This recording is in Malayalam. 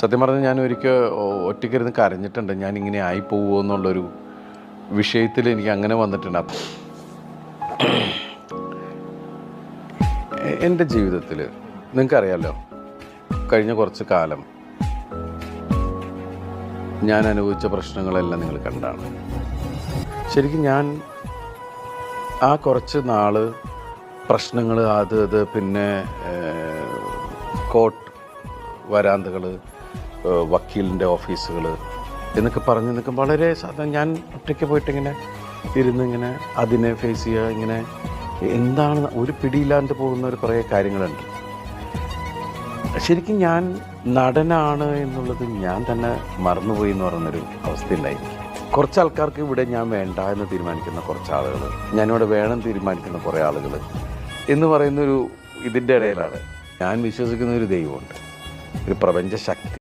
സത്യം പറഞ്ഞാൽ ഞാൻ ഒരിക്കൽ ഒറ്റയ്ക്കിരുന്ന് കരഞ്ഞിട്ടുണ്ട്. ഞാനിങ്ങനെ ആയി പോവുമോ എന്നുള്ളൊരു വിഷയത്തിൽ എനിക്ക് അങ്ങനെ വന്നിട്ടുണ്ട്. എൻ്റെ ജീവിതത്തിൽ നിങ്ങൾക്കറിയാമല്ലോ, കഴിഞ്ഞ കുറച്ച് കാലം ഞാൻ അനുഭവിച്ച പ്രശ്നങ്ങളെല്ലാം നിങ്ങൾ കണ്ടാണ്. ശരിക്കും ഞാൻ ആ കുറച്ച് നാൾ പ്രശ്നങ്ങൾ, അത് പിന്നെ കോർട്ട് വരാന്തകൾ, വക്കീലിൻ്റെ ഓഫീസുകൾ എന്നൊക്കെ പറഞ്ഞ് നിൽക്കും. വളരെ സാധാരണ ഞാൻ ഒറ്റയ്ക്ക് പോയിട്ടിങ്ങനെ ഇരുന്നിങ്ങനെ അതിനെ ഫേസ് ചെയ്യുക. ഇങ്ങനെ എന്താണ് ഒരു പിടിയില്ലാണ്ട് പോകുന്ന ഒരു കുറേ കാര്യങ്ങളുണ്ട്. ശരിക്കും ഞാൻ നടനാണ് എന്നുള്ളത് ഞാൻ തന്നെ മറന്നുപോയി എന്ന് പറയുന്നൊരു അവസ്ഥയുണ്ടായി. കുറച്ച് ആൾക്കാർക്ക് ഇവിടെ ഞാൻ വേണ്ട എന്ന് തീരുമാനിക്കുന്ന കുറച്ച് ആളുകൾ, ഞാനിവിടെ വേണം തീരുമാനിക്കുന്ന കുറേ ആളുകൾ എന്ന് പറയുന്നൊരു ഇതിൻ്റെ ഇടയിലാണ് ഞാൻ വിശ്വസിക്കുന്ന ഒരു ദൈവമുണ്ട്, ഒരു പ്രപഞ്ച ശക്തി.